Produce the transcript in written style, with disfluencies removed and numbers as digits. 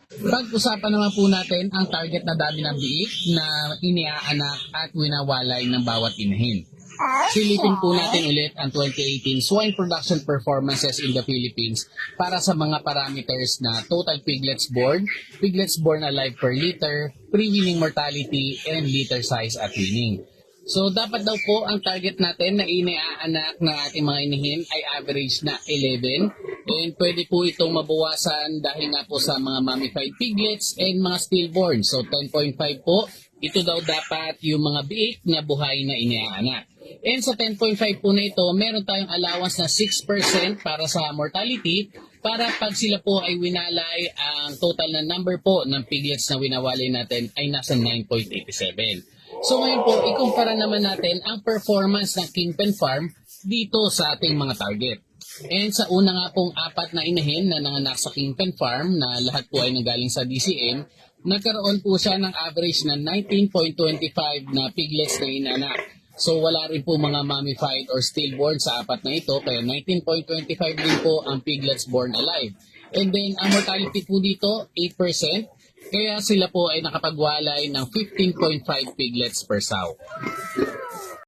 Pag-usapan naman po natin ang target na dami ng biik na iniaanak at winawalay ng bawat inahin. Silipin po natin ulit ang 2018 swine production performances in the Philippines para sa mga parameters na total piglets born alive per liter, pre-weaning mortality, and litter size at weaning. So dapat daw po ang target natin na iniaanak ng ating mga inihin ay average na 11, and pwede po itong mabawasan dahil nga po sa mga mummified piglets and mga stillborn. So 10.5 po, ito daw dapat yung mga biik na buhay na iniaanak. And sa 10.5 po na ito, meron tayong allowance na 6% para sa mortality para pag sila po ay winalay, ang total na number po ng piglets na winawalay natin ay nasa 9.87. So ngayon po, ikumpara naman natin ang performance ng Kingpen Farm dito sa ating mga target. And sa una nga pong 4 na inahin na nanganak sa Kingpen Farm na lahat po ay nanggaling sa DCM, nagkaroon po siya ng average na 19.25 na piglets na inanak. So wala rin po mga mummified or stillborn sa 4 na ito, kaya 19.25 din po ang piglets born alive. And then ang mortality po dito, 8%. Kaya sila po ay nakapagwalay ng 15.5 piglets per sow.